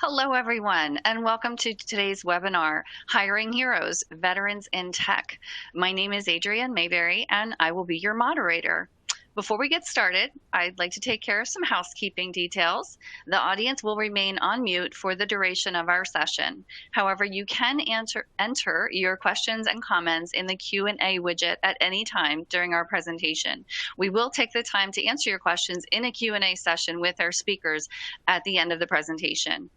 Hello, everyone, and welcome to today's webinar, Hiring Heroes, Veterans in Tech. My name is Adrienne Mayberry, and I will be your moderator. Before we get started, I'd like to take care of some housekeeping details. The audience will remain on mute for the duration of our session. However, you can enter your questions and comments in the Q&A widget at any time during our presentation. We will take the time to answer your questions in a Q&A session with our speakers at the end of the presentation.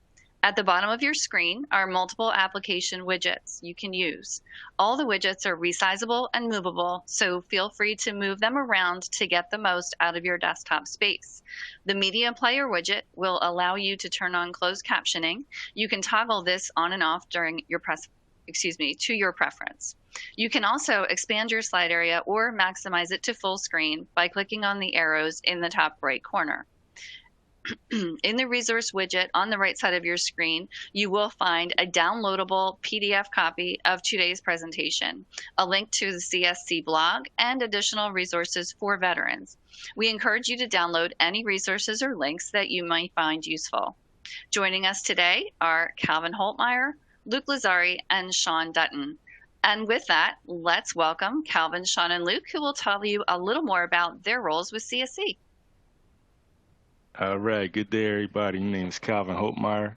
At the bottom of your screen are multiple application widgets you can use. All the widgets are resizable and movable, so feel free to move them around to get the most out of your desktop space. The media player widget will allow you to turn on closed captioning. You can toggle this on and off during your to your preference. You can also expand your slide area or maximize it to full screen by clicking on the arrows in the top right corner. In the resource widget on the right side of your screen, you will find a downloadable PDF copy of today's presentation, a link to the CSC blog, and additional resources for veterans. We encourage you to download any resources or links that you might find useful. Joining us today are Calvin Holtmeyer, Luke Lazzari, and Sean Dutton. And with that, let's welcome Calvin, Sean, and Luke, who will tell you a little more about their roles with CSC. All right, good day, everybody. My name is Calvin Holtmeyer.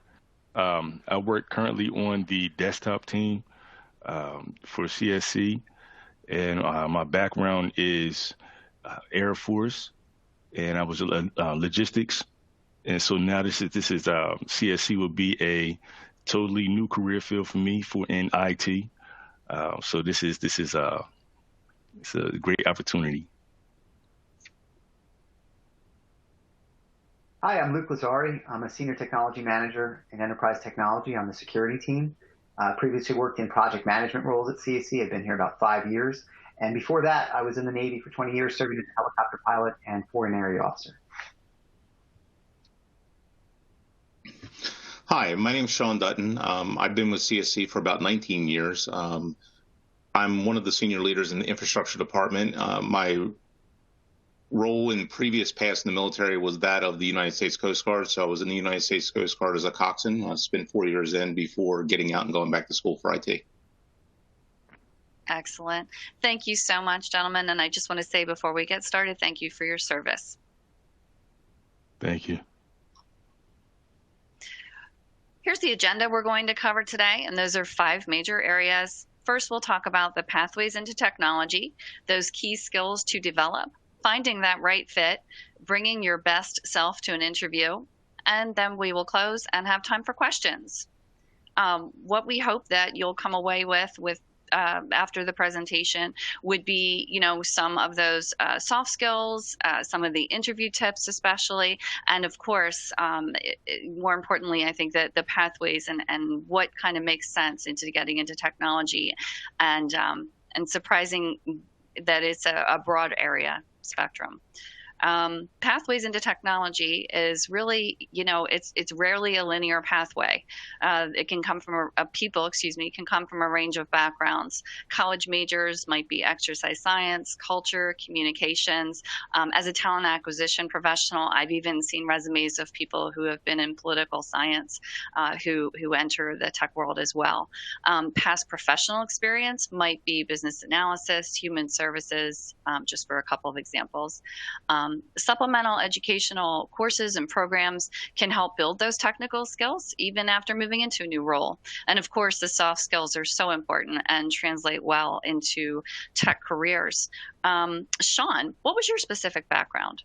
I work currently on the desktop team for CSC, and my background is Air Force, and I was logistics, and so now this is CSC will be a totally new career field for me in IT. So this is it's a great opportunity. Hi, I'm Luke Lazzari. I'm a Senior Technology Manager in Enterprise Technology on the security team. Previously worked in project management roles at CSC. I've been here about 5 years. And before that, I was in the Navy for 20 years, serving as a helicopter pilot and foreign area officer. Hi, my name is Sean Dutton. I've been with CSC for about 19 years. I'm one of the senior leaders in the infrastructure department. My role in previous past in the military was that of the United States Coast Guard. So I was in the United States Coast Guard as a coxswain. I spent 4 years in before getting out and going back to school for IT. Excellent. Thank you so much, gentlemen. And I just want to say before we get started, thank you for your service. Thank you. Here's the agenda we're going to cover today, and those are 5 major areas. First, we'll talk about the pathways into technology, those key skills to develop, finding that right fit, bringing your best self to an interview, and then we will close and have time for questions. What we hope that you'll come away with after the presentation would be, some of those soft skills, some of the interview tips especially, and of course, more importantly, I think that the pathways and what kind of makes sense into getting into technology, and surprising that it's a broad area spectrum. Pathways into technology is really, it's rarely a linear pathway. It can come from can come from a range of backgrounds. College majors might be exercise science, culture, communications. As a talent acquisition professional, I've even seen resumes of people who have been in political science who enter the tech world as well. Past professional experience might be business analysis, human services, just for a couple of examples. Supplemental educational courses and programs can help build those technical skills even after moving into a new role. And of course, the soft skills are so important and translate well into tech careers. Sean, what was your specific background?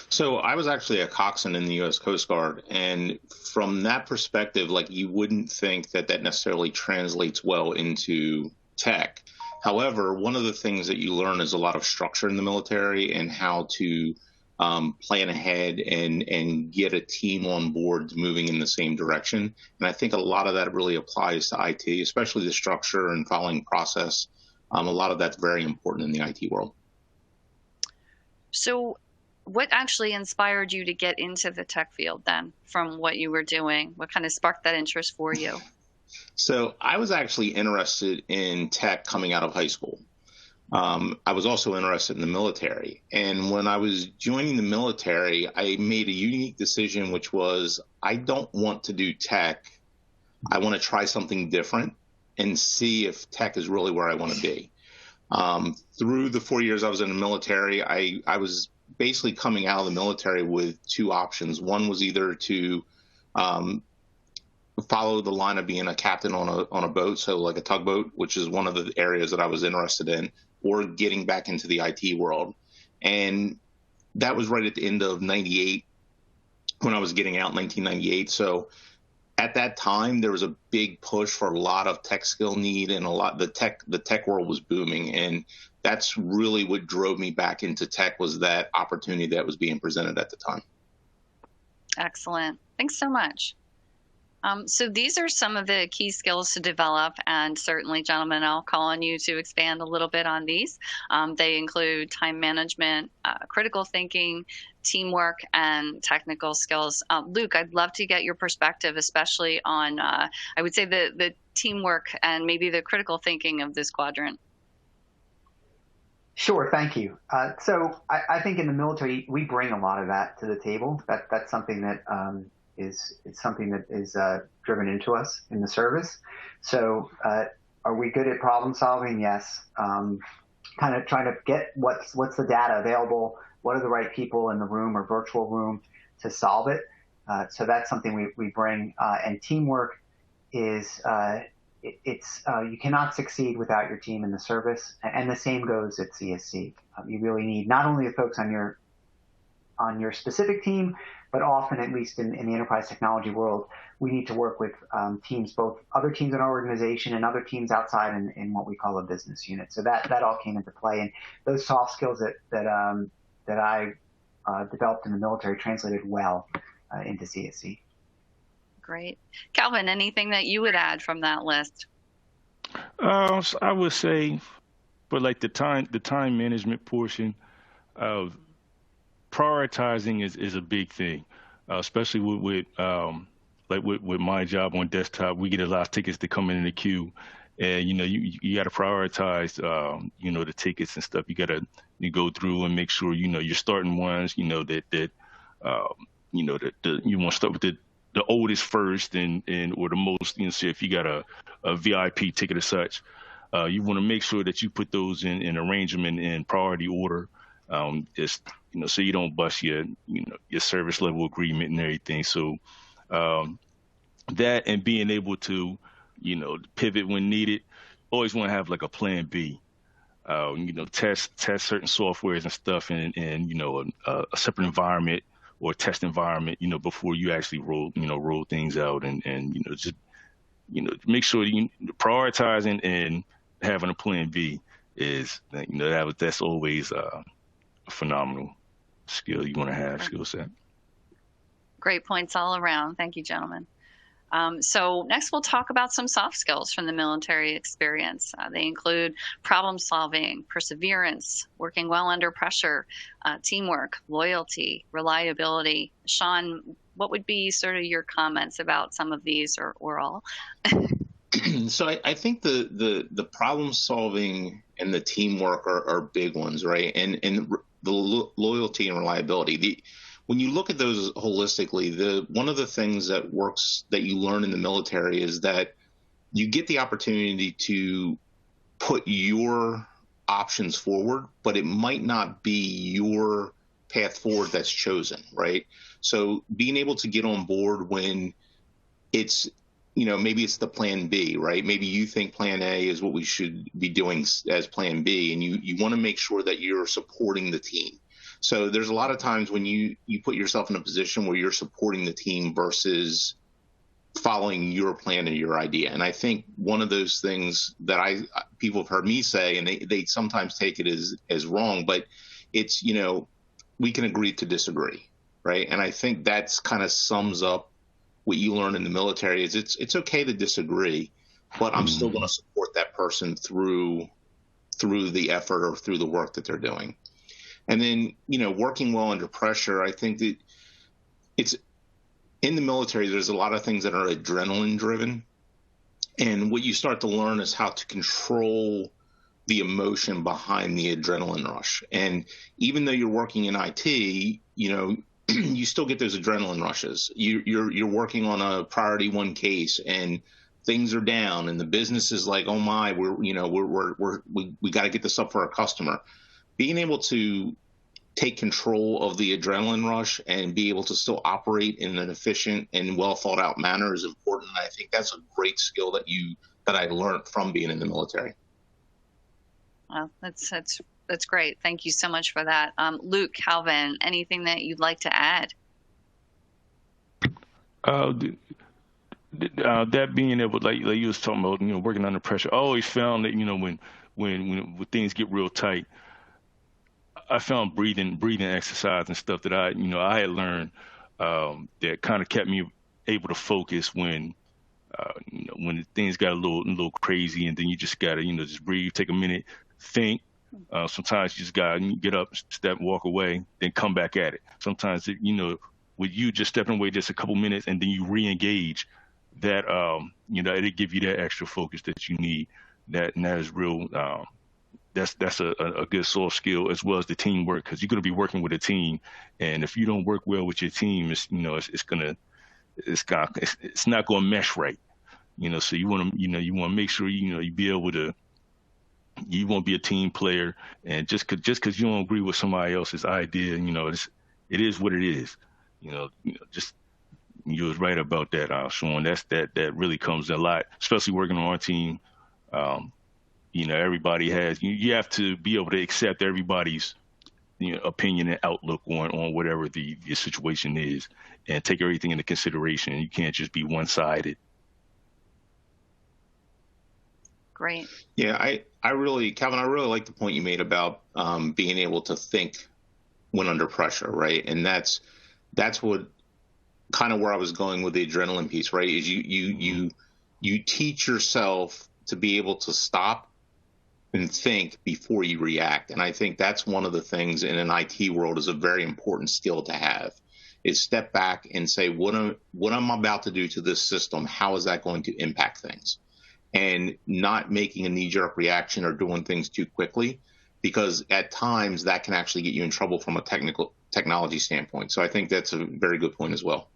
So I was actually a coxswain in the U.S. Coast Guard, and from that perspective, you wouldn't think that necessarily translates well into tech. However, one of the things that you learn is a lot of structure in the military and how to plan ahead and get a team on board moving in the same direction. And I think a lot of that really applies to IT, especially the structure and following process. A lot of that's very important in the IT world. So what actually inspired you to get into the tech field then, from what you were doing? What kind of sparked that interest for you? So I was actually interested in tech coming out of high school. I was also interested in the military. And when I was joining the military, I made a unique decision, which was I don't want to do tech. I want to try something different and see if tech is really where I want to be. Through the 4 years I was in the military, I was basically coming out of the military with two options. One was either to follow the line of being a captain on a boat, so like a tugboat, which is one of the areas that I was interested in, or getting back into the IT world. And that was right at the end of 98 when I was getting out in 1998. So at that time, there was a big push for a lot of tech skill need, and the tech world was booming. And that's really what drove me back into tech, was that opportunity that was being presented at the time. Excellent. Thanks so much. So these are some of the key skills to develop, and certainly, gentlemen, I'll call on you to expand a little bit on these. They include time management, critical thinking, teamwork, and technical skills. Luke, I'd love to get your perspective, especially on, I would say, the teamwork and maybe the critical thinking of this quadrant. Sure, thank you. So I think in the military, we bring a lot of that to the table. That's something that is driven into us in the service. So are we good at problem solving? Yes. Kind of trying to get what's the data available, what are the right people in the room or virtual room to solve it. So that's something we bring. And teamwork is you cannot succeed without your team in the service. And the same goes at CSC. You really need not only the folks on your specific team, but often, at least in the enterprise technology world, we need to work with teams, both other teams in our organization and other teams outside in what we call a business unit. So that all came into play, and those soft skills that I developed in the military translated well into CSC. Great. Calvin, anything that you would add from that list? So I would say, for like the time management portion, prioritizing is a big thing, especially with my job on desktop. We get a lot of tickets that come in the queue, and you got to prioritize the tickets and stuff. You got to go through and make sure you're starting ones you want to start with the oldest first and or the most. So if you got a VIP ticket or such, you want to make sure that you put those in arrangement in priority order. So you don't bust your service level agreement and everything. So that, and being able to, pivot when needed. Always want to have like a plan B. Test certain softwares and stuff in a separate environment or test environment, before you actually roll things out, and just make sure prioritizing and having a plan B is that's always a phenomenal skill you want to have, skill set. Great points all around. Thank you, gentlemen. So next we'll talk about some soft skills from the military experience. They include problem solving, perseverance, working well under pressure, teamwork, loyalty, reliability. Sean, what would be sort of your comments about some of these, or all? So I think the problem solving and the teamwork are big ones, right? And the loyalty and reliability. When you look at those holistically, one of the things that works that you learn in the military is that you get the opportunity to put your options forward, but it might not be your path forward that's chosen, right? So being able to get on board when it's, maybe it's the plan B, right? Maybe you think plan A is what we should be doing as plan B, and you want to make sure that you're supporting the team. So there's a lot of times when you put yourself in a position where you're supporting the team versus following your plan and your idea. And I think one of those things that people have heard me say, and they sometimes take it as wrong, but it's, we can agree to disagree, right? And I think that's kind of sums up what you learn in the military is it's okay to disagree, but I'm still going to support that person through the effort or through the work that they're doing. And then, working well under pressure, I think that it's in the military, there's a lot of things that are adrenaline driven. And what you start to learn is how to control the emotion behind the adrenaline rush. And even though you're working in IT, you still get those adrenaline rushes. You're working on a priority one case, and things are down, and the business is like, oh my, we got to get this up for our customer. Being able to take control of the adrenaline rush and be able to still operate in an efficient and well thought out manner is important. I think that's a great skill that I learned from being in the military. Well, that's great. Thank you so much for that. Luke, Calvin, anything that you'd like to add? That being able, like you was talking about, working under pressure. I always found that, when things get real tight, I found breathing exercise and stuff that I had learned that kind of kept me able to focus when things got a little crazy, and then you just gotta just breathe, take a minute, think. Sometimes you just gotta get up, step, walk away, then come back at it. Sometimes with you just stepping away just a couple minutes and then you re-engage, that it'll give you that extra focus that you need. And that is real. That's a good soft skill, as well as the teamwork, because you're going to be working with a team, and if you don't work well with your team, it's not going to mesh right. So you want to make sure you be able to. You won't be a team player, and just because you don't agree with somebody else's idea, it is what it is. Just you was right about that, Sean. That really comes a lot, especially working on our team. Everybody has, you have to be able to accept everybody's opinion and outlook on whatever the situation is, and take everything into consideration. You can't just be one-sided. Great. Yeah, Calvin, I really like the point you made about being able to think when under pressure, right? And that's what kind of where I was going with the adrenaline piece, right? Is you teach yourself to be able to stop and think before you react. And I think that's one of the things in an IT world is a very important skill to have, is step back and say, what I'm about to do to this system, how is that going to impact things? And not making a knee-jerk reaction or doing things too quickly, because at times that can actually get you in trouble from a technology standpoint. So I think that's a very good point as well.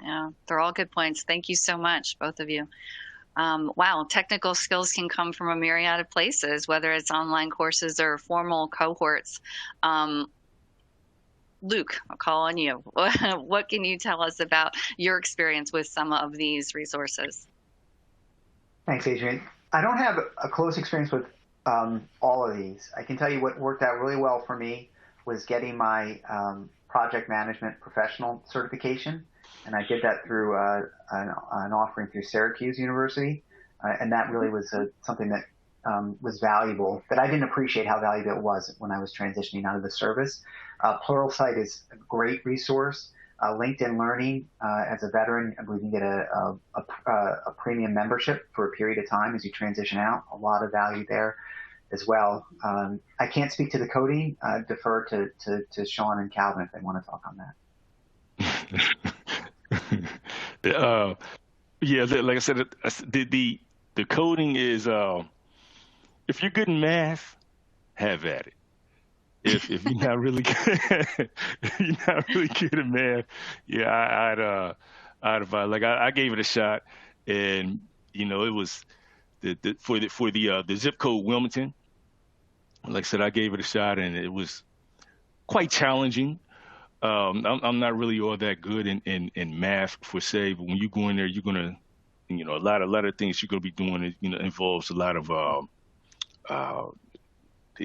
Yeah, they're all good points. Thank you so much, both of you. Wow, technical skills can come from a myriad of places, whether it's online courses or formal cohorts. Luke, I'll call on you. What can you tell us about your experience with some of these resources? Thanks, Adrian. I don't have a close experience with all of these. I can tell you what worked out really well for me was getting my project management professional certification. And I did that through an offering through Syracuse University. And that really was something that was valuable, that I didn't appreciate how valuable it was when I was transitioning out of the service. Pluralsight is a great resource. LinkedIn Learning, as a veteran, I believe you can get a premium membership for a period of time as you transition out. A lot of value there as well. I can't speak to the coding. Defer to Sean and Calvin if they want to talk on that. Yeah, like I said, the coding is, if you're good in math, have at it. If you're not really good, if you're not really good at math, yeah, I'd advise. Like I gave it a shot, and it was for the zip code Wilmington. Like I said, I gave it a shot, and it was quite challenging. I'm not really all that good in math per se, but when you go in there, you're gonna, a lot of things you're gonna be doing. Involves a lot of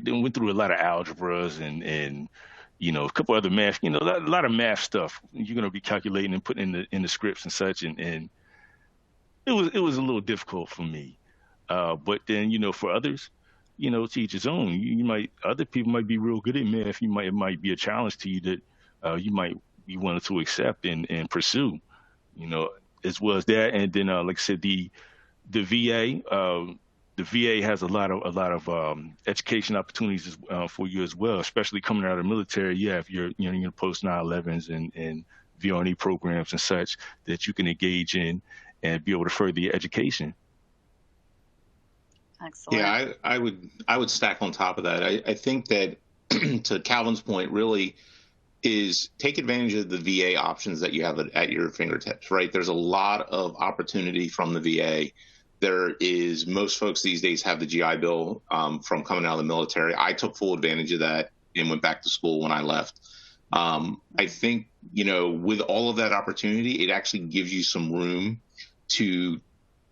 they went through a lot of algebras and a couple other math, a lot of math stuff. You're gonna be calculating and putting in the scripts and such, and it was a little difficult for me. But then for others, to each his own. Other people might be real good at math. It might be a challenge to you that you might be wanting to accept and pursue, as well as that. And then, like I said, the VA. The VA has a lot of education opportunities for you as well, especially coming out of the military. Yeah, if you're in your post 9/11s and VRE programs and such that you can engage in and be able to further your education. Excellent. Yeah, I would stack on top of that. I think that to Calvin's point, really is take advantage of the VA options that you have at your fingertips, right? There's a lot of opportunity from the VA. Most folks these days have the GI Bill from coming out of the military. I took full advantage of that and went back to school when I left. I think, with all of that opportunity, it actually gives you some room to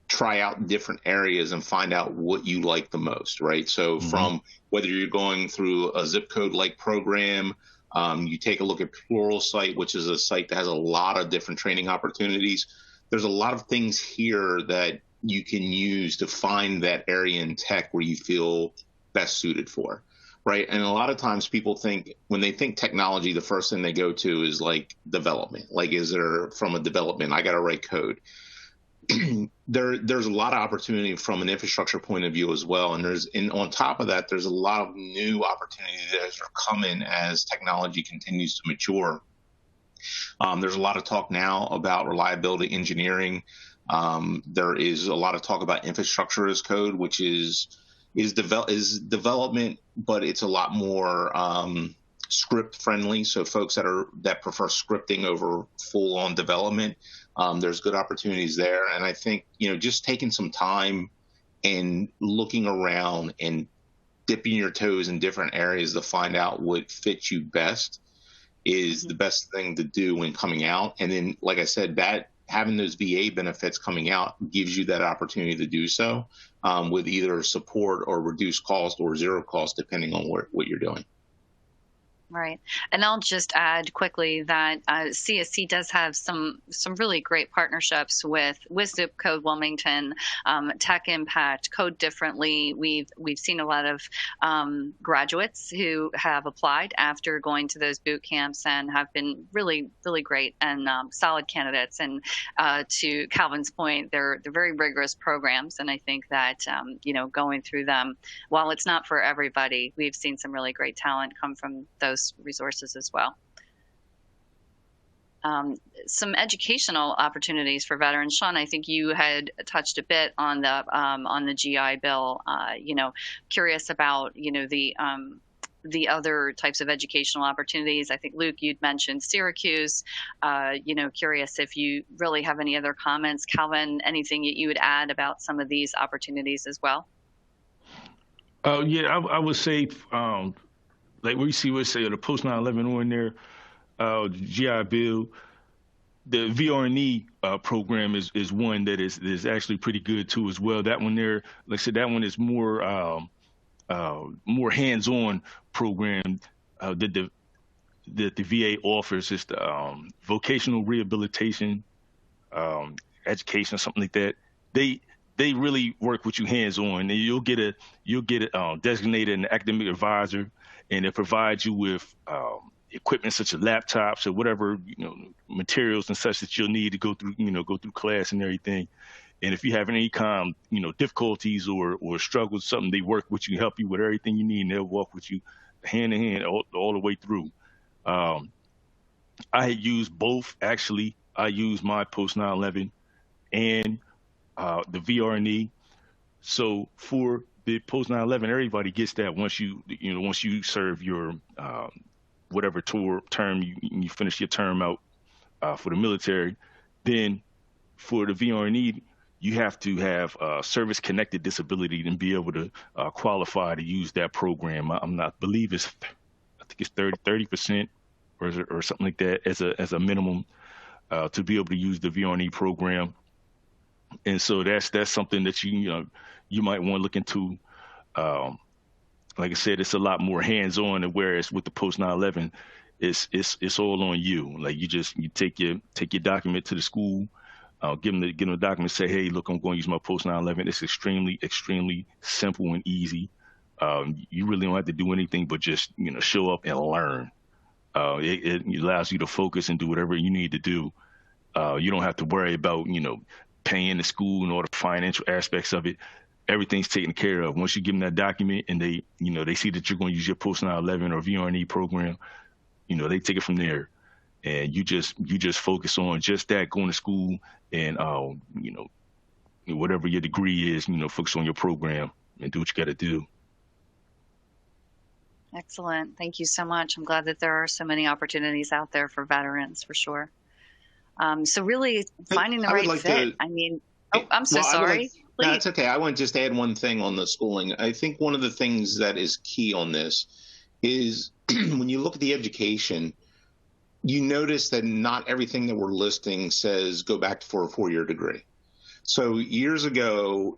try out different areas and find out what you like the most, right? So from whether you're going through a zip code like program, you take a look at Pluralsight, which is a site that has a lot of different training opportunities. There's a lot of things here that you can use to find that area in tech where you feel best suited for, right? And a lot of times people think, when they think technology, the first thing they go to is like development. Like, is there from a development, I got to write code. There's a lot of opportunity from an infrastructure point of view as well. And on top of that, there's a lot of new opportunities that are coming as technology continues to mature. There's a lot of talk now about reliability engineering. There is a lot of talk about infrastructure as code, which is development, but it's a lot more script friendly. So folks that prefer scripting over full on development, there's good opportunities there. And I think, just taking some time and looking around and dipping your toes in different areas to find out what fits you best is the best thing to do when coming out. And then, like I said, that having those VA benefits coming out gives you that opportunity to do so with either support or reduced cost or zero cost, depending on what you're doing. Right. And I'll just add quickly that CSC does have some really great partnerships with Zip Code Wilmington, Tech Impact, Code Differently. We've seen a lot of graduates who have applied after going to those boot camps and have been really, really great and solid candidates. And to Calvin's point, they're very rigorous programs. And I think that, going through them, while it's not for everybody, we've seen some really great talent come from those resources as well. Some educational opportunities for veterans. Sean, I think you had touched a bit on the GI Bill. Curious about the other types of educational opportunities. I think Luke, you'd mentioned Syracuse. Curious if you really have any other comments. Calvin, anything that you would add about some of these opportunities as well? Yeah, I would say. Like we see, the post 9/11 on there, the GI Bill, the VRNE program is one that is actually pretty good too as well. That one there, like I said, that one is more hands-on program that the VA offers. It's the vocational rehabilitation, education, something like that. They really work with you hands-on. You'll get a designated an academic advisor, and it provides you with equipment such as laptops or whatever materials and such that you'll need to go through class and everything. And if you have any kind of difficulties or struggles, something, they work with you, help you with everything you need, and they'll walk with you hand in hand all the way through. I had used both actually. I used my post 9/11 and the VRNE. So for the post 9/11, everybody gets that once you serve your whatever term you finish your term out for the military. Then for the VRNE, you have to have service connected disability and be able to qualify to use that program. I think it's 30% or something like that as a minimum to be able to use the VRNE program. And so that's something that you might want to look into. Like I said, it's a lot more hands-on, and whereas with the post 9/11, it's all on you. Like you take your document to the school, give them the document, say, hey, look, I'm going to use my post 9/11. It's extremely, extremely simple and easy. You really don't have to do anything but just show up and learn. It allows you to focus and do whatever you need to do. You don't have to worry about paying the school and all the financial aspects of it. Everything's taken care of. Once you give them that document and they see that you're going to use your post 9/11 or VRNE program, they take it from there. And you just focus on just that, going to school and, whatever your degree is, focus on your program and do what you got to do. Excellent. Thank you so much. I'm glad that there are so many opportunities out there for veterans, for sure. So really finding the right fit. I mean, I'm so sorry. No, it's okay. I want to just add one thing on the schooling. I think one of the things that is key on this is when you look at the education, you notice that not everything that we're listing says go back for a 4-year degree. So years ago,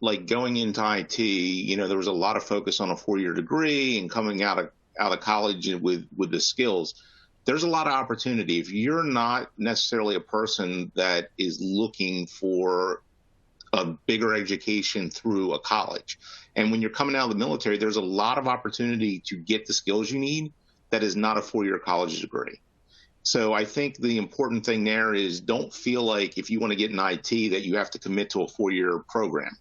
like going into IT, there was a lot of focus on a 4-year degree and coming out of college with the skills. There's a lot of opportunity. If you're not necessarily a person that is looking for a bigger education through a college, and when you're coming out of the military, there's a lot of opportunity to get the skills you need that is not a 4-year college degree. So I think the important thing there is don't feel like if you want to get in IT that you have to commit to a 4-year program.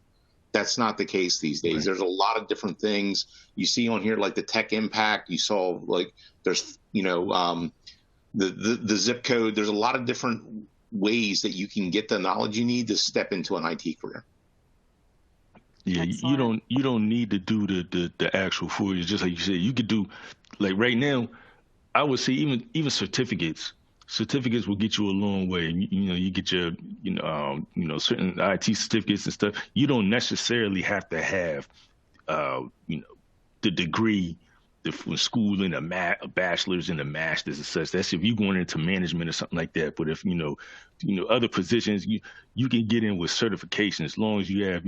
That's not the case these days. Right. There's a lot of different things you see on here, like the Tech Impact. You saw like there's, the zip code. There's a lot of different ways that you can get the knowledge you need to step into an IT career. Yeah, excellent. You don't need to do the actual 4 years. Just like you said, you could do like right now. I would say even certificates will get you a long way. You get your certain IT certificates and stuff. You don't necessarily have to have the degree, the school in a bachelor's and a master's and such. That's if you're going into management or something like that. But if other positions, you can get in with certification as long as you have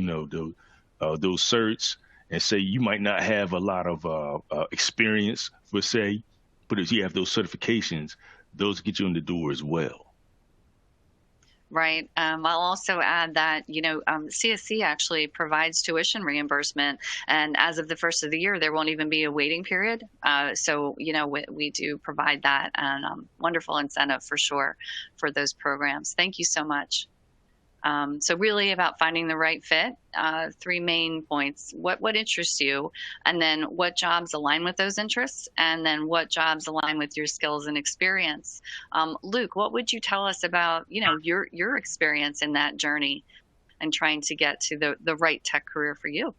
those certs. And say you might not have a lot of experience per se, but if you have those certifications, those get you in the door as well. Right. I'll also add that, CSC actually provides tuition reimbursement. And as of the first of the year, there won't even be a waiting period. So, we do provide that, and wonderful incentive for sure for those programs. Thank you so much. So really about finding the right fit, 3 main points. What interests you, and then what jobs align with those interests, and then what jobs align with your skills and experience. Luke, what would you tell us about, your experience in that journey and trying to get to the right tech career for you?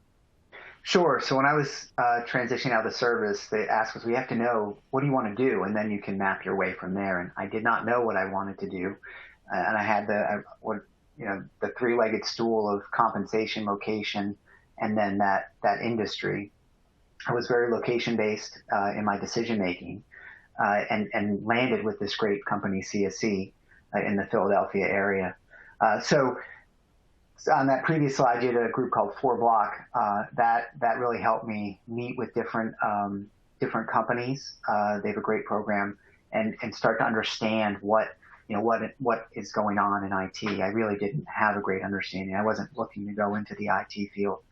Sure. So when I was transitioning out of the service, they asked us, we have to know, what do you want to do? And then you can map your way from there. And I did not know what I wanted to do. And I had the 3-legged stool of compensation, location, and then that industry. I was very location based in my decision making, and landed with this great company, CSC, in the Philadelphia area. So on that previous slide, you had a group called 4 Block. That really helped me meet with different companies. They have a great program, and start to understand what is going on in IT. I really didn't have a great understanding. I wasn't looking to go into the IT field.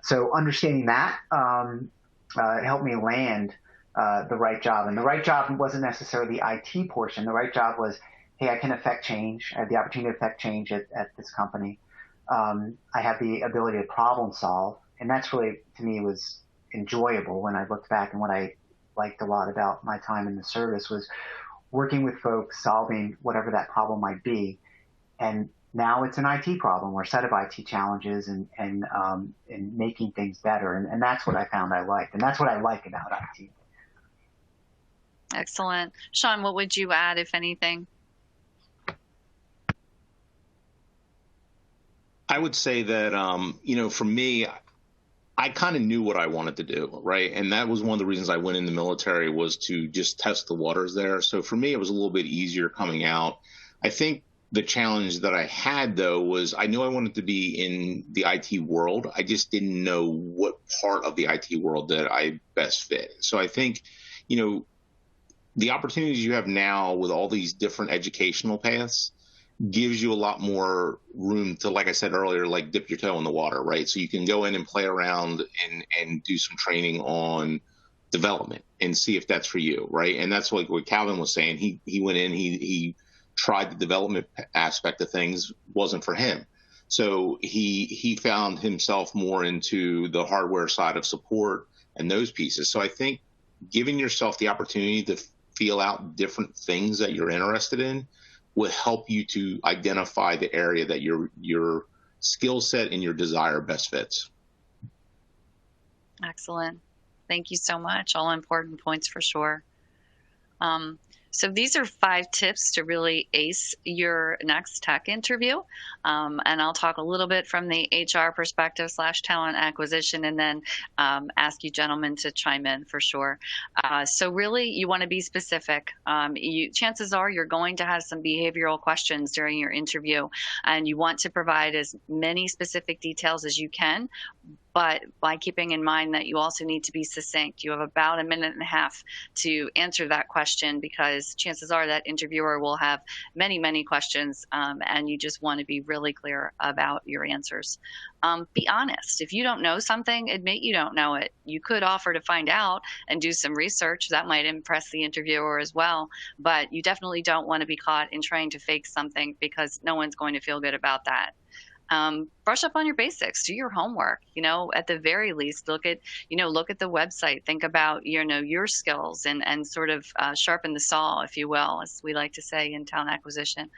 So understanding that helped me land the right job. And the right job wasn't necessarily the IT portion. The right job was, hey, I can affect change. I have the opportunity to affect change at this company. I have the ability to problem solve. And that's really, to me, was enjoyable when I looked back. And what I liked a lot about my time in the service was working with folks, solving whatever that problem might be. And now it's an IT problem or a set of IT challenges, and making things better. And that's what I found I liked. And that's what I like about IT. Excellent. Sean, what would you add, if anything? I would say that, for me, I kind of knew what I wanted to do, right? And that was one of the reasons I went in the military, was to just test the waters there. So for me, it was a little bit easier coming out. I think the challenge that I had, though, was I knew I wanted to be in the IT world. I just didn't know what part of the IT world that I best fit. So I think, the opportunities you have now with all these different educational paths gives you a lot more room to, like I said earlier, like dip your toe in the water, right? So you can go in and play around and do some training on development and see if that's for you, right? And that's like what Calvin was saying. He went in, he tried the development aspect of things, wasn't for him. So he found himself more into the hardware side of support and those pieces. So I think giving yourself the opportunity to feel out different things that you're interested in will help you to identify the area that your skill set and your desire best fits. Excellent. Thank you so much. All important points for sure. Um, so these are 5 tips to really ace your next tech interview. And I'll talk a little bit from the HR perspective / talent acquisition, and then ask you gentlemen to chime in for sure. So really, you want to be specific. Chances are you're going to have some behavioral questions during your interview, and you want to provide as many specific details as you can, but by keeping in mind that you also need to be succinct. You have about a minute and a half to answer that question, because chances are that interviewer will have many, many questions, and you just want to be really clear about your answers. Be honest. If you don't know something, admit you don't know it. You could offer to find out and do some research. That might impress the interviewer as well, but you definitely don't want to be caught in trying to fake something, because no one's going to feel good about that. Brush up on your basics, do your homework, at the very least, look at the website, think about, your skills, and sort of sharpen the saw, if you will, as we like to say in talent acquisition.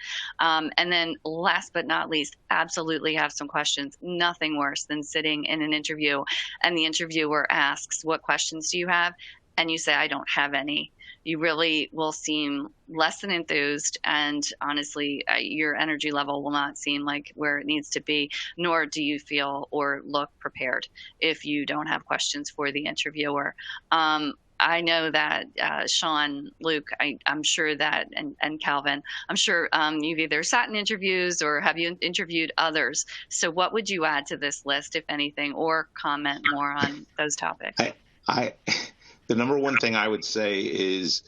And then last but not least, absolutely have some questions. Nothing worse than sitting in an interview and the interviewer asks, what questions do you have? And you say, I don't have any. You really will seem less than enthused, and honestly, your energy level will not seem like where it needs to be, nor do you feel or look prepared if you don't have questions for the interviewer. I know that Sean, Luke, I'm sure that, and Calvin, I'm sure you've either sat in interviews or have you interviewed others. So what would you add to this list, if anything, or comment more on those topics? The number one thing I would say is,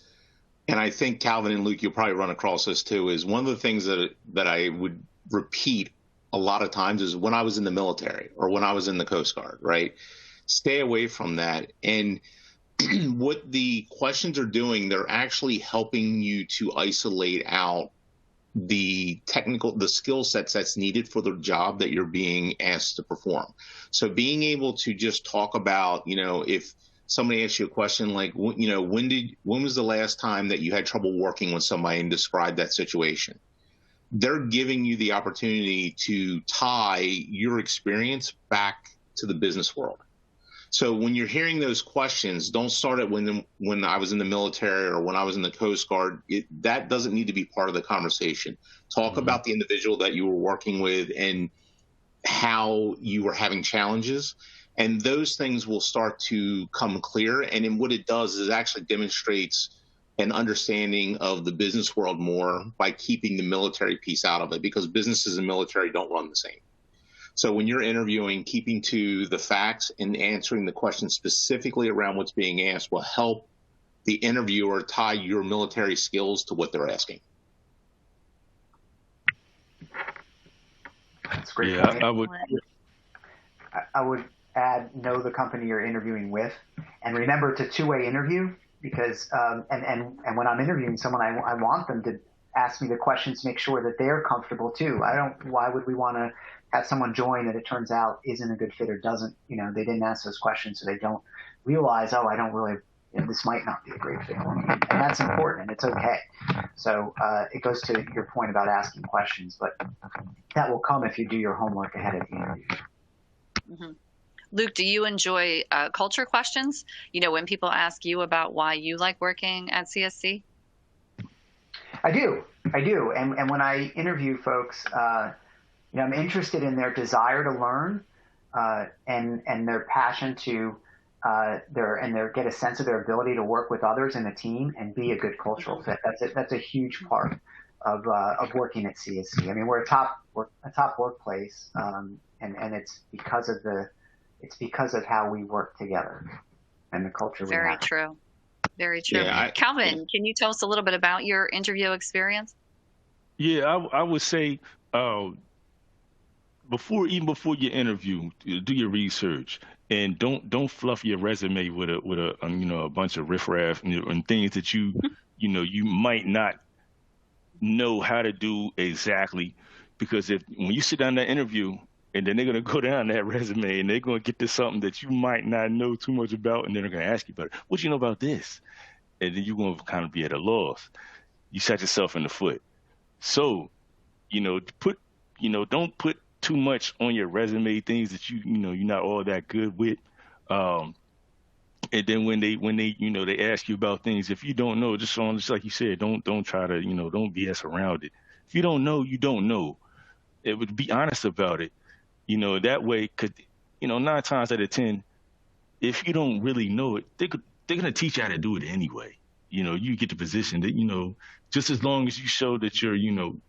and I think Calvin and Luke, you'll probably run across this too, is one of the things that I would repeat a lot of times is when I was in the military or when I was in the Coast Guard, right? Stay away from that. And what the questions are doing, they're actually helping you to isolate out the skill sets that's needed for the job that you're being asked to perform. So being able to just talk about, if somebody asks you a question like, when was the last time that you had trouble working with somebody, and describe that situation? They're giving you the opportunity to tie your experience back to the business world. So when you're hearing those questions, don't start it when I was in the military or when I was in the Coast Guard. That doesn't need to be part of the conversation. Talk about the individual that you were working with and how you were having challenges. And those things will start to come clear. And then what it does is it actually demonstrates an understanding of the business world more by keeping the military piece out of it, because businesses and military don't run the same. So when you're interviewing, keeping to the facts and answering the questions specifically around what's being asked will help the interviewer tie your military skills to what they're asking. That's great. Yeah, I would add, know the company you're interviewing with, and remember, it's a two-way interview, because and when I'm interviewing someone, I want them to ask me the questions to make sure that they're comfortable too. Why would we want to have someone join that it turns out isn't a good fit or doesn't, they didn't ask those questions, so they don't realize, I don't really, this might not be a great fit for me. And that's important, and it's okay. So it goes to your point about asking questions, but that will come if you do your homework ahead of the interview. Mm-hmm. Luke, do you enjoy culture questions? When people ask you about why you like working at CSC? I do. And when I interview folks, I'm interested in their desire to learn and their passion to get a sense of their ability to work with others in a team and be a good cultural fit. That's a huge part of working at CSC. I mean, we're a top workplace, and it's because of how we work together and the culture we have. Very true. Very true. Yeah, Calvin, can you tell us a little bit about your interview experience? Yeah, I would say before your interview, do your research, and don't fluff your resume with a bunch of riffraff and things that you might not know how to do exactly, because when you sit down that interview, and then they're going to go down that resume and they're going to get to something that you might not know too much about, and then they're going to ask you about it. What do you know about this? And then you're going to kind of be at a loss. You shot yourself in the foot. So, don't put too much on your resume, things that you're not all that good with. And then when they they ask you about things, if you don't know, just like you said, don't try to don't BS around it. If you don't know, you don't know. It would be honest about it. That way, could 9 times out of 10, if you don't really know it, they're gonna teach you how to do it anyway. You get the position that just as long as you show that you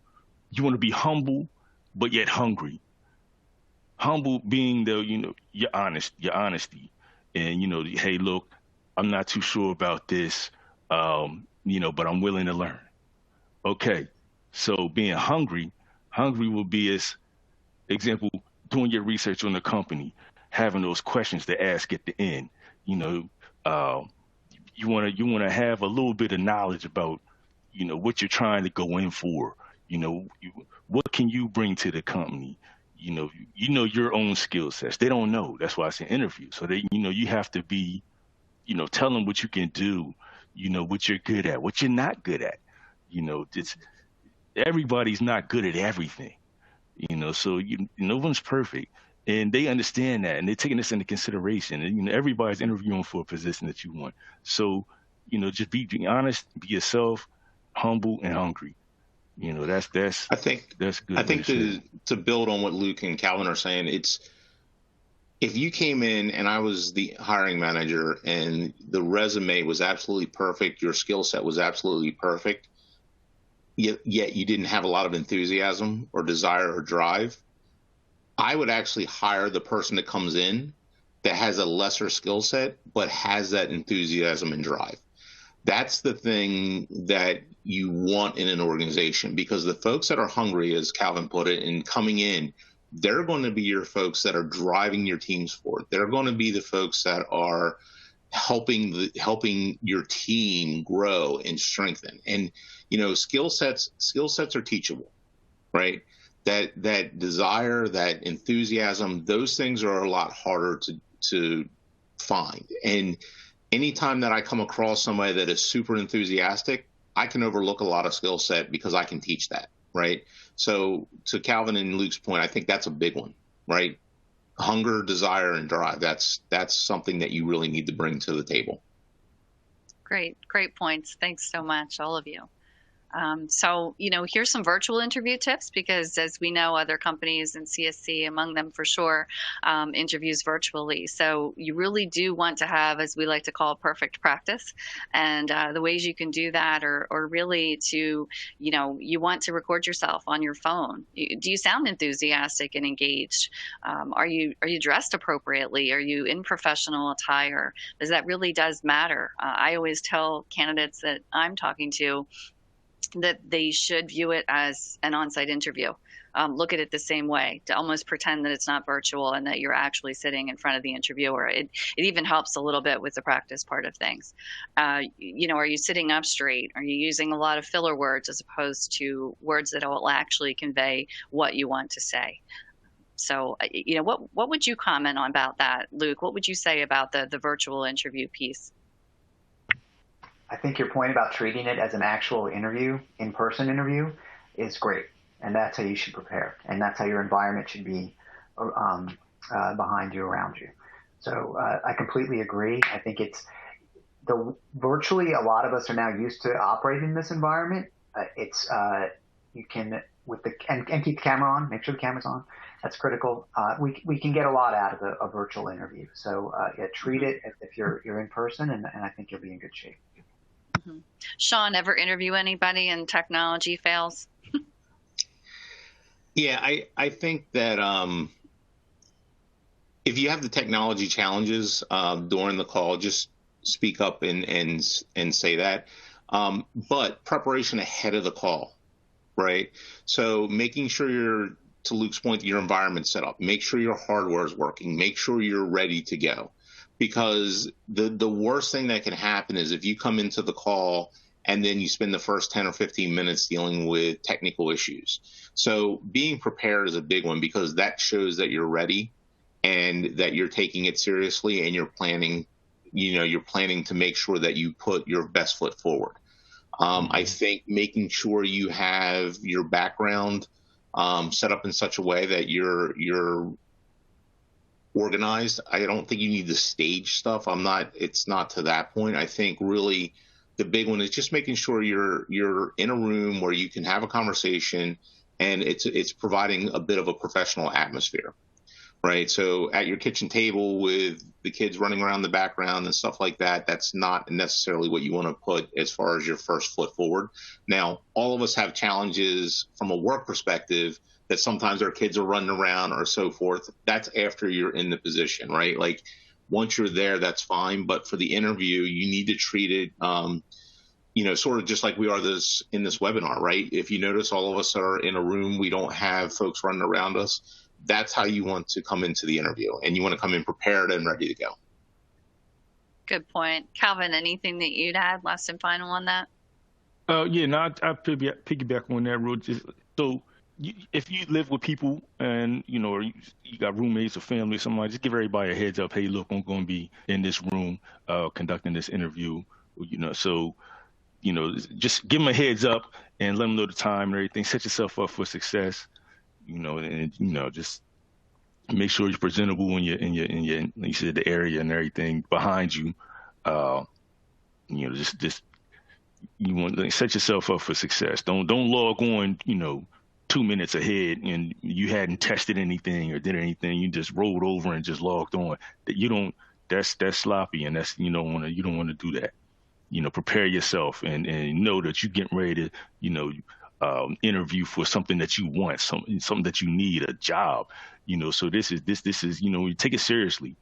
want to be humble, but yet hungry. Humble being your honesty, and hey, look, I'm not too sure about this, but I'm willing to learn. Okay, so being hungry will be as example doing your research on the company, having those questions to ask at the end. You know, uh, you wanna have a little bit of knowledge about what you're trying to go in for. What can you bring to the company? Your own skill sets. They don't know. That's why it's an interview. So you have to be, tell them what you can do. What you're good at, what you're not good at. It's everybody's not good at everything. So no one's perfect, and they understand that, and they're taking this into consideration. And everybody's interviewing for a position that you want. So just be honest, be yourself, humble and hungry. That's I think that's good I think leadership. to build on what Luke and Calvin are saying, it's if you came in and I was the hiring manager and the resume was absolutely perfect, your skill set was absolutely perfect, yet you didn't have a lot of enthusiasm or desire or drive, I would actually hire the person that comes in that has a lesser skill set but has that enthusiasm and drive. That's the thing that you want in an organization, because the folks that are hungry, as Calvin put it, and coming in, they're going to be your folks that are driving your teams forward. They're going to be the folks that are helping your team grow and strengthen. And skill sets are teachable, right? That desire, that enthusiasm, those things are a lot harder to find. And anytime that I come across somebody that is super enthusiastic, I can overlook a lot of skill set because I can teach that, right? So to Calvin and Luke's point, I think that's a big one, right? Hunger, desire, and drive. That's something that you really need to bring to the table. Great points. Thanks so much, all of you. So, here's some virtual interview tips, because as we know, other companies and CSC among them for sure, interviews virtually. So you really do want to have, as we like to call, perfect practice. And the ways you can do that are really to, you want to record yourself on your phone. Do you sound enthusiastic and engaged? Are you dressed appropriately? Are you in professional attire? Because that really does matter. I always tell candidates that I'm talking to that they should view it as an on-site interview. Look at it the same way, to almost pretend that it's not virtual and that you're actually sitting in front of the interviewer. It even helps a little bit with the practice part of things. Are you sitting up straight? Are you using a lot of filler words as opposed to words that will actually convey what you want to say? So, what would you comment on about that, Luke? What would you say about the virtual interview piece? I think your point about treating it as an actual interview, in-person interview, is great. And that's how you should prepare. And that's how your environment should be behind you, around you. So I completely agree. I think virtually a lot of us are now used to operating in this environment. You can, and keep the camera on, make sure the camera's on. That's critical. We can get a lot out of a virtual interview. So treat it if you're in person, and I think you'll be in good shape. Mm-hmm. Sean, ever interview anybody and technology fails? Yeah, I think that if you have the technology challenges during the call, just speak up and say that. But preparation ahead of the call, right? So making sure to Luke's point, your environment's set up. Make sure your hardware is working. Make sure you're ready to go. Because the worst thing that can happen is if you come into the call and then you spend the first 10 or 15 minutes dealing with technical issues. So being prepared is a big one, because that shows that you're ready and that you're taking it seriously, and you're planning to make sure that you put your best foot forward. I think making sure you have your background set up in such a way that you're organized. I don't think you need the stage stuff. It's not to that point. I think really the big one is just making sure you're in a room where you can have a conversation, and it's providing a bit of a professional atmosphere. Right. So at your kitchen table with the kids running around the background and stuff like that, that's not necessarily what you want to put as far as your first foot forward. Now, all of us have challenges from a work perspective that sometimes our kids are running around or so forth. That's after you're in the position, right? Like once you're there, that's fine. But for the interview, you need to treat it, sort of just like we are in this webinar, right? If you notice all of us are in a room, we don't have folks running around us. That's how you want to come into the interview, and you want to come in prepared and ready to go. Good point. Calvin, anything that you'd add, last and final on that? Yeah, no, I piggyback on that, Rod. So if you live with people and, or you got roommates or family or something, just give everybody a heads up. Hey, look, I'm going to be in this room conducting this interview, so just give them a heads up and let them know the time and everything. Set yourself up for success. Just make sure you're presentable in your, like you said, the area and everything behind you. Just you want to set yourself up for success. Don't log on, 2 minutes ahead and you hadn't tested anything or did anything. You just rolled over and just logged on. That's sloppy, and you don't want to do that. Prepare yourself and know that you're getting ready to, interview for something that you want, something that you need, a job, so this is, you take it seriously.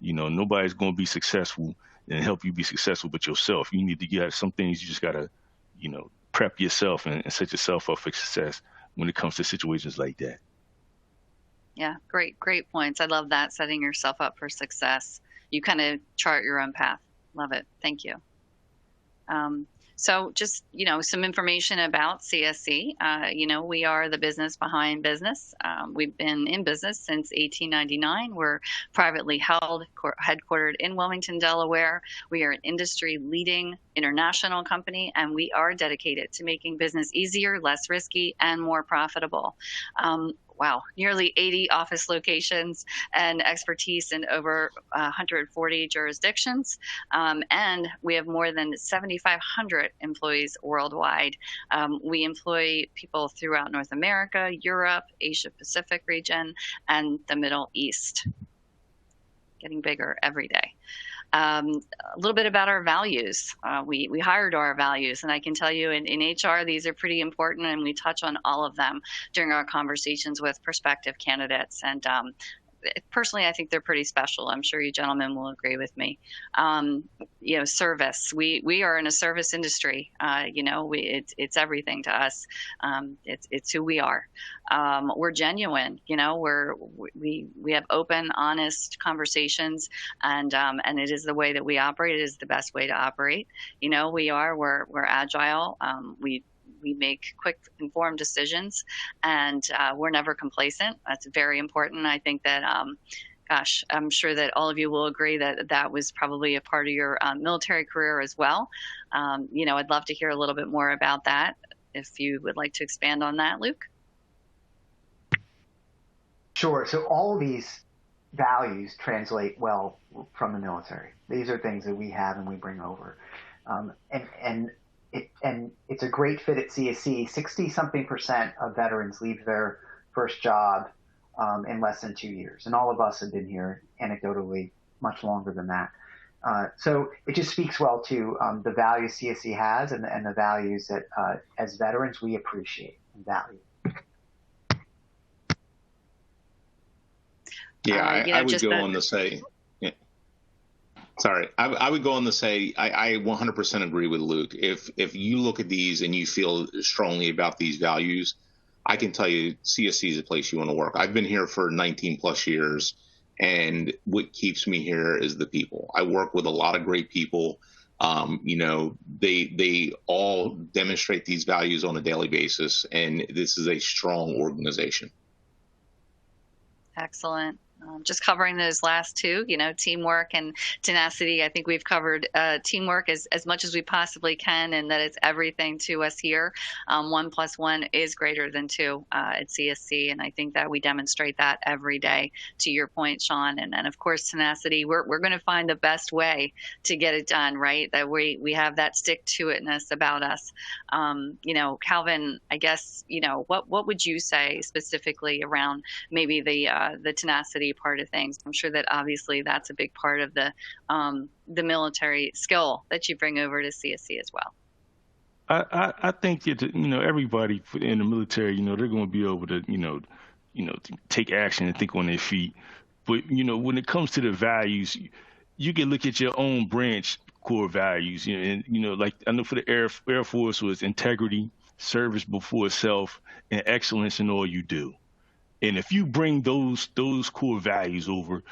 Nobody's going to be successful and help you be successful but yourself. You need to get some things. You just got to, prep yourself and set yourself up for success when it comes to situations like that. Yeah, great points. I love that, setting yourself up for success. You kind of chart your own path. Love it. Thank you. So just, some information about CSC. We are the business behind business. We've been in business since 1899. We're privately held, headquartered in Wilmington, Delaware. We are an industry-leading international company, and we are dedicated to making business easier, less risky, and more profitable. Nearly 80 office locations and expertise in over 140 jurisdictions. And we have more than 7,500 employees worldwide. We employ people throughout North America, Europe, Asia Pacific region, and the Middle East. Getting bigger every day. A little bit about our values. We hired our values, and I can tell you in HR, these are pretty important, and we touch on all of them during our conversations with prospective candidates. And personally, I think they're pretty special. I'm sure you gentlemen will agree with me. Service. We are in a service industry. It's everything to us. It's who we are. We're genuine. We have open, honest conversations, and it is the way that we operate. It is the best way to operate. We're agile. We make quick, informed decisions, and we're never complacent. That's very important. I think that, I'm sure that all of you will agree that that was probably a part of your military career as well. I'd love to hear a little bit more about that, if you would like to expand on that, Luke. Sure. So all of these values translate well from the military. These are things that we have and we bring over. And it's a great fit at CSC. 60-something% of veterans leave their first job in less than 2 years. And all of us have been here anecdotally much longer than that. So it just speaks well to the values CSC has and the values that as veterans we appreciate and value. Yeah, I would go on to say, sorry, I would go on to say I 100% agree with Luke. If you look at these and you feel strongly about these values, I can tell you CSC is a place you want to work. I've been here for 19 plus years, and what keeps me here is the people. I work with a lot of great people. They all demonstrate these values on a daily basis, and this is a strong organization. Excellent. Just covering those last two, teamwork and tenacity. I think we've covered teamwork as much as we possibly can, and that it's everything to us here. 1+1 is greater than 2 at CSC, and I think that we demonstrate that every day, to your point, Sean. And of course, tenacity, we're going to find the best way to get it done, right? That we have that stick-to-itness about us. Calvin, I guess, what would you say specifically around maybe the tenacity part of things? I'm sure that obviously that's a big part of the military skill that you bring over to CSC as well. I think that everybody in the military, they're going to be able to take action and think on their feet. But when it comes to the values, you can look at your own branch core values. And like I know for the Air Force was integrity, service before self, and excellence in all you do. And if you bring those core values over,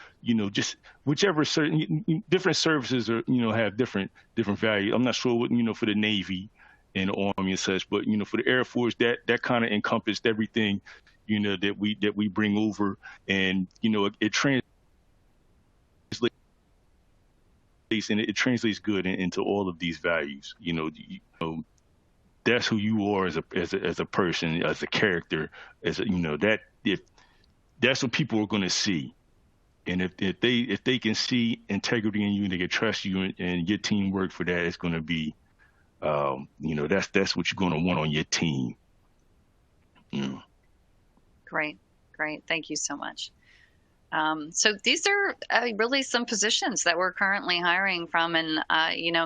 just whichever certain different services are, have different values. I'm not sure what, for the Navy and the Army and such, but for the Air Force, that kind of encompassed everything, that we bring over, and it translates and it translates good into all of these values. That's who you are as a person, as a character, that's what people are going to see. And if they can see integrity in you and they can trust you and your teamwork for that, it's going to be, that's what you're going to want on your team. Great. Thank you so much. So these are really some positions that we're currently hiring from, and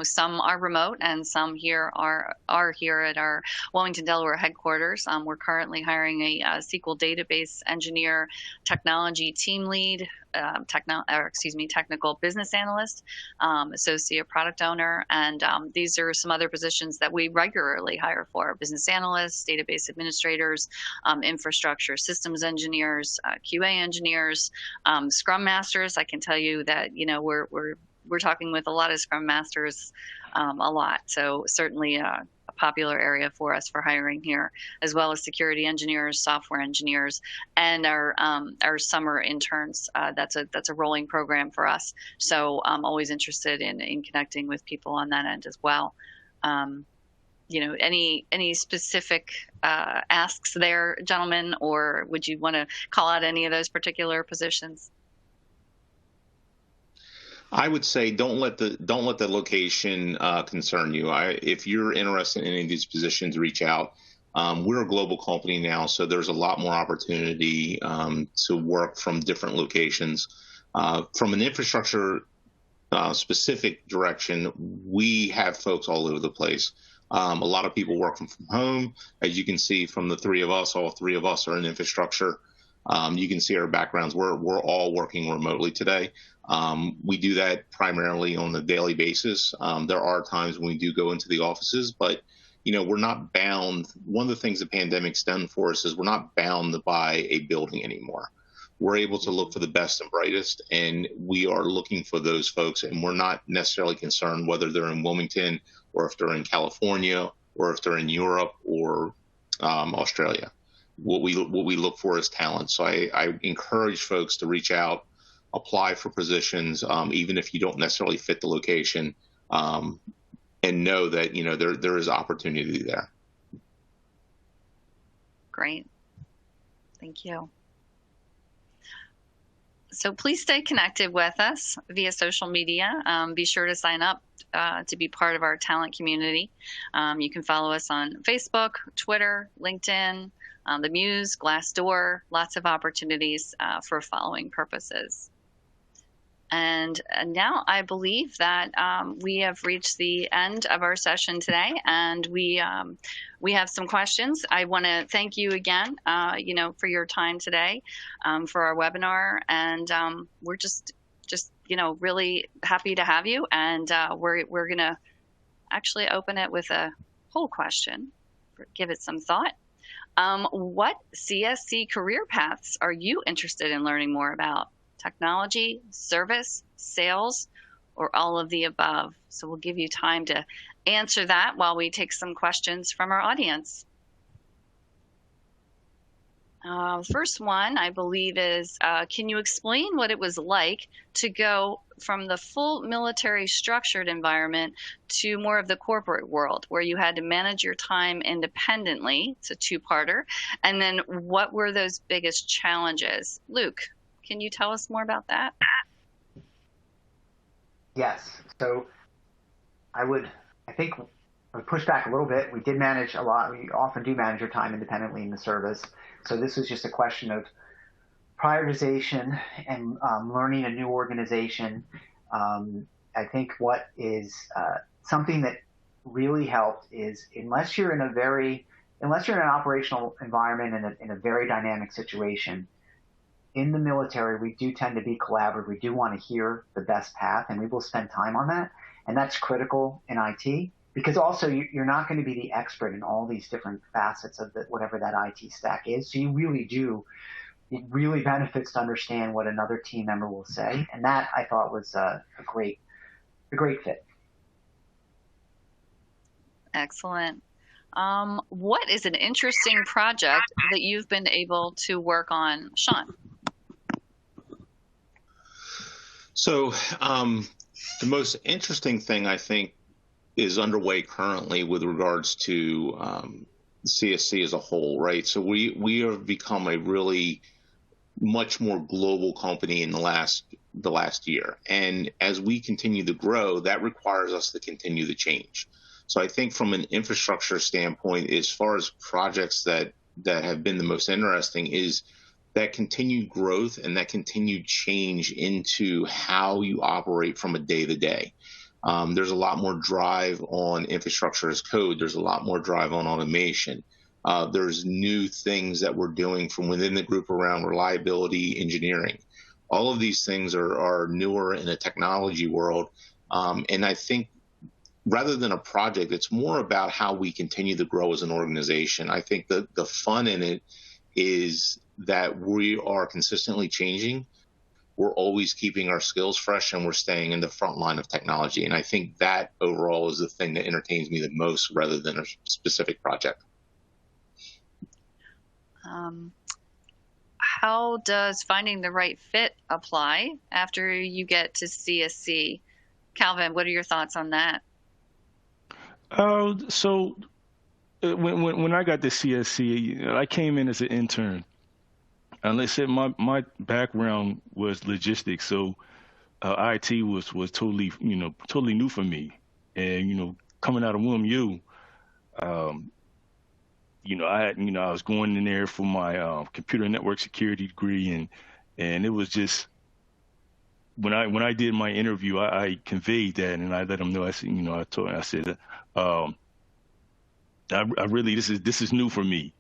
some are remote and some here are here at our Wilmington, Delaware headquarters. We're currently hiring a SQL database engineer, technology team lead, technical business analyst, associate product owner, and these are some other positions that we regularly hire for: business analysts, database administrators, infrastructure systems engineers, QA engineers, Scrum masters. I can tell you that we're talking with a lot of Scrum masters a lot. So certainly a popular area for us for hiring here, as well as security engineers, software engineers, and our summer interns. That's a rolling program for us. So I'm always interested in connecting with people on that end as well. Any specific asks there, gentlemen, or would you want to call out any of those particular positions? I would say don't let the location concern you. If you're interested in any of these positions, reach out. We're a global company now, so there's a lot more opportunity to work from different locations. From an infrastructure specific direction, we have folks all over the place. A lot of people work from home. As you can see from the three of us, all three of us are in infrastructure. You can see our backgrounds. We're all working remotely today. We do that primarily on a daily basis. There are times when we do go into the offices, but we're not bound. One of the things the pandemic's done for us is we're not bound by a building anymore. We're able to look for the best and brightest, and we are looking for those folks, and we're not necessarily concerned whether they're in Wilmington or if they're in California or if they're in Europe or Australia. What we look for is talent. So I encourage folks to reach out, apply for positions, even if you don't necessarily fit the location, and know that there is opportunity there. Great, thank you. So please stay connected with us via social media. Be sure to sign up to be part of our talent community. You can follow us on Facebook, Twitter, LinkedIn, the Muse, Glassdoor, lots of opportunities for following purposes. And now I believe that we have reached the end of our session today, and we have some questions. I want to thank you again, for your time today for our webinar, and we're just really happy to have you. And we're going to actually open it with a poll question. Give it some thought. What CSC career paths are you interested in learning more about? Technology, service, sales, or all of the above? So we'll give you time to answer that while we take some questions from our audience. First one, I believe, is can you explain what it was like to go from the full military structured environment to more of the corporate world where you had to manage your time independently? It's a two-parter. And then what were those biggest challenges? Luke, can you tell us more about that? Yes. So I think I would push back a little bit. We did manage a lot. We often do manage our time independently in the service. So this was just a question of prioritization and learning a new organization. I think what is something that really helped is unless you're in an operational environment in a very dynamic situation, in the military, we do tend to be collaborative. We do want to hear the best path, and we will spend time on that. And that's critical in IT because also you're not going to be the expert in all these different facets of whatever that IT stack is. So it really benefits to understand what another team member will say. And that I thought was a great fit. Excellent. What is an interesting project that you've been able to work on, Sean? So the most interesting thing I think is underway currently with regards to CSC as a whole, right? So we have become a really much more global company in the last year, and as we continue to grow, that requires us to continue to change. So I think from an infrastructure standpoint, as far as projects that have been the most interesting is that continued growth and that continued change into how you operate from a day to day. There's a lot more drive on infrastructure as code. There's a lot more drive on automation. There's new things that we're doing from within the group around reliability engineering. All of these things are newer in a technology world. And I think rather than a project, it's more about how we continue to grow as an organization. I think that the fun in it is that we are consistently changing. We're always keeping our skills fresh and we're staying in the front line of technology. And I think that overall is the thing that entertains me the most rather than a specific project. How does finding the right fit apply after you get to CSC? Calvin, what are your thoughts on that? So when I got to CSC, I came in as an intern. And let's say my background was logistics, so IT was totally totally new for me. And coming out of WMU, I was going in there for my computer network security degree, and it was just when I did my interview, I conveyed that, and I let them know. I said, I really this is new for me.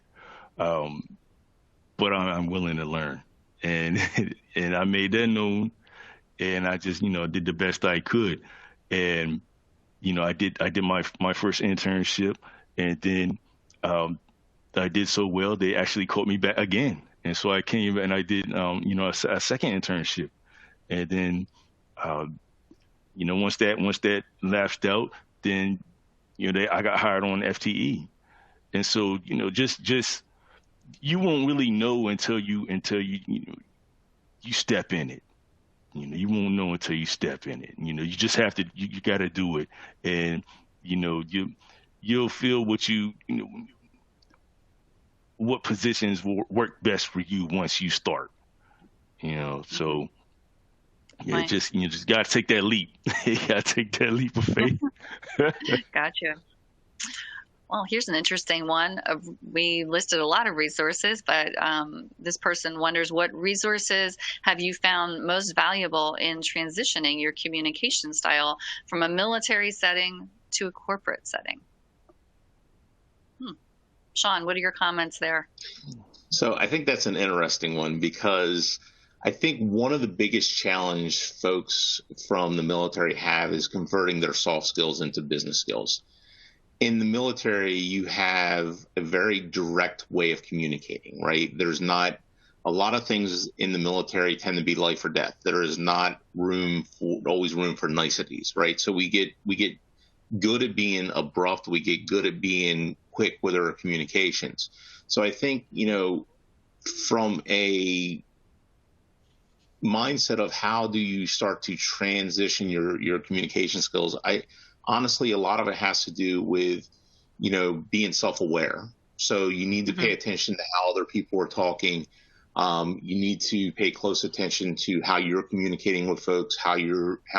But I'm willing to learn, and and I made that known, and I just did the best I could, and I did my first internship, and then I did so well they actually called me back again, and so I came and I did a second internship, and then once that lapsed out, then I got hired on FTE, and so just you won't really know until you step in it. You won't know until you step in it. You just have to. You got to do it, and you'll feel what positions will work best for you once you start. So yeah, Right. just got to take that leap. You got to take that leap of faith. Gotcha. Well, here's an interesting one. We listed a lot of resources, but this person wonders what resources have you found most valuable in transitioning your communication style from a military setting to a corporate setting? Sean, what are your comments there? So I think that's an interesting one because I think one of the biggest challenge folks from the military have is converting their soft skills into business skills. In the military, you have a very direct way of communicating, right? There's not a lot of things in the military tend to be life or death. There is not always room for niceties, right? So we get good at being abrupt. We get good at being quick with our communications. So I think, from a mindset of how do you start to transition your communication skills, I honestly, a lot of it has to do with, being self-aware. So you need to pay attention to how other people are talking. You need to pay close attention to how you're communicating with folks, how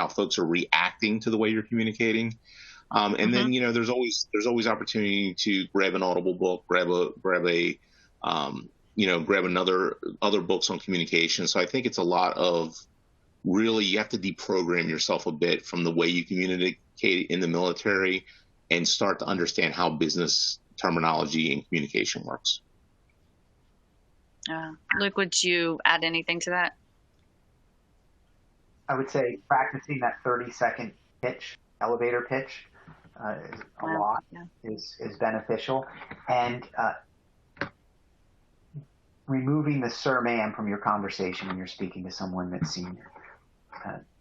folks are reacting to the way you're communicating. And then, there's always opportunity to grab an Audible book, grab other books on communication. So I think it's a lot of really, you have to deprogram yourself a bit from the way you communicate in the military and start to understand how business terminology and communication works. Luke, would you add anything to that? I would say practicing that 30-second pitch, elevator pitch, is beneficial. And removing the sir, ma'am from your conversation when you're speaking to someone that's senior.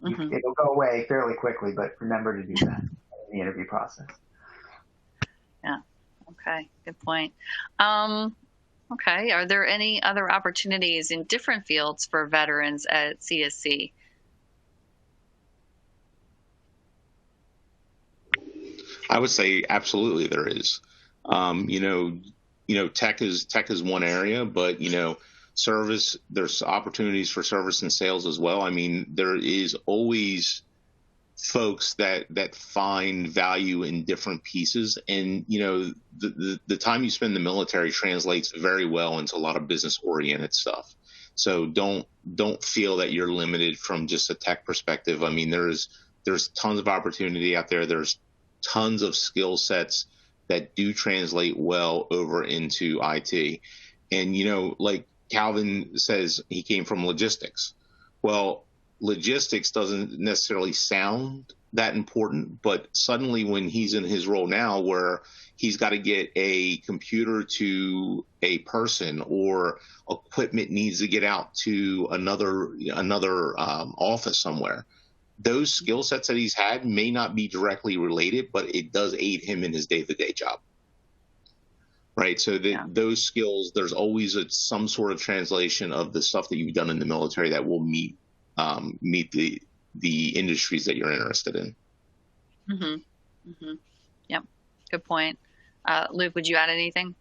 It'll go away fairly quickly, but remember to do that in the interview process. Yeah. Okay. Good point. Okay. Are there any other opportunities in different fields for veterans at CSC? I would say absolutely there is. Tech is one area, but service, there's opportunities for service and sales as well. I mean, there is always folks that find value in different pieces, and the time you spend in the military translates very well into a lot of business oriented stuff. So don't feel that you're limited from just a tech perspective. I mean, there's tons of opportunity out there. There's tons of skill sets that do translate well over into IT. And, like Calvin says, he came from logistics. Well, logistics doesn't necessarily sound that important, but suddenly when he's in his role now where he's got to get a computer to a person or equipment needs to get out to another office somewhere, those skill sets that he's had may not be directly related, but it does aid him in his day-to-day job. Right. So those skills, there's always some sort of translation of the stuff that you've done in the military that will meet the industries that you're interested in. Yep. Good point. Luke, would you add anything?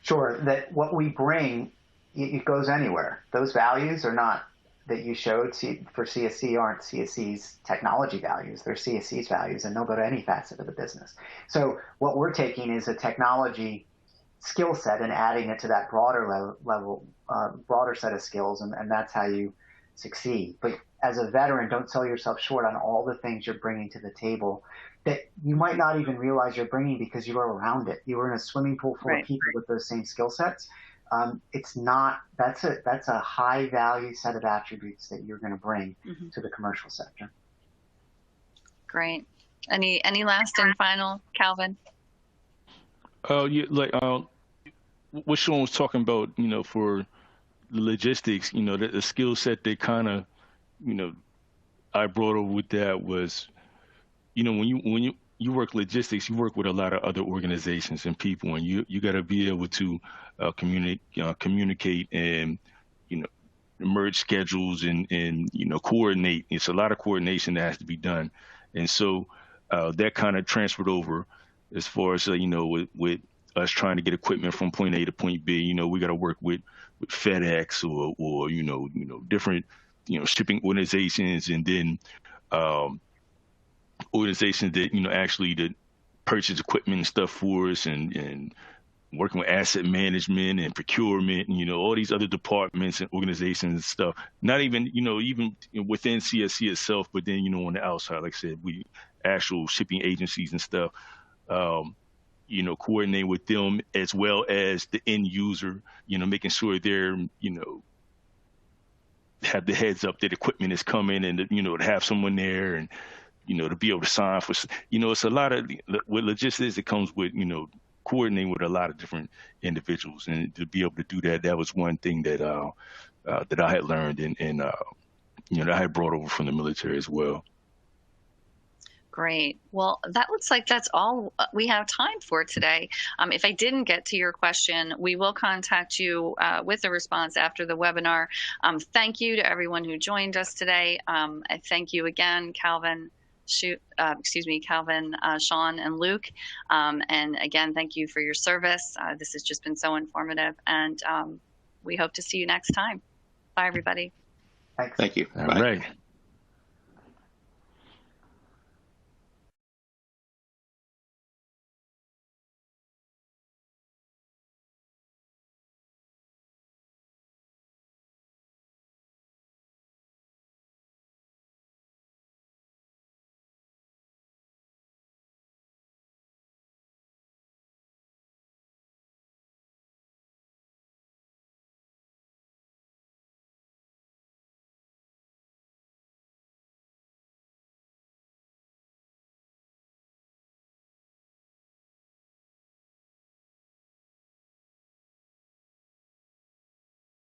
Sure. That what we bring, it goes anywhere. Those values are not that you showed for CSC aren't CSC's technology values. They're CSC's values, and they'll go to any facet of the business. So what we're taking is a technology skill set and adding it to that broader level, broader set of skills, and that's how you succeed. But as a veteran, don't sell yourself short on all the things you're bringing to the table that you might not even realize you're bringing because you were around it. You were in a swimming pool full of people with those same skill sets. It's not, that's a high value set of attributes that you're going to bring to the commercial sector. Great. Any last and final, Calvin? What Sean was talking about, for the logistics, the skill set that kind of, I brought over with that was, when you work logistics, you work with a lot of other organizations and people, and you got to be able to communicate and merge schedules and coordinate. It's a lot of coordination that has to be done, and so that kind of transferred over as far as with us trying to get equipment from point A to point B. We got to work with FedEx or different shipping organizations, and then organizations that actually that purchase equipment and stuff for us, and working with asset management and procurement, and all these other departments and organizations and stuff. Not even even within CSC itself, but then on the outside, like I said, we actual shipping agencies and stuff. Coordinate with them as well as the end user. Making sure they're have the heads up that equipment is coming, and to have someone there, and to be able to sign for, it's a lot of, with logistics, it comes with, coordinating with a lot of different individuals, and to be able to do that was one thing that that I had learned and that I had brought over from the military as well. Great. Well, that looks like that's all we have time for today. If I didn't get to your question, we will contact you with a response after the webinar. Thank you to everyone who joined us today. I thank you again, Calvin, Calvin, Sean, and Luke. And again, thank you for your service. This has just been so informative, and we hope to see you next time. Bye, everybody. Thanks. Thank you. All Bye. right.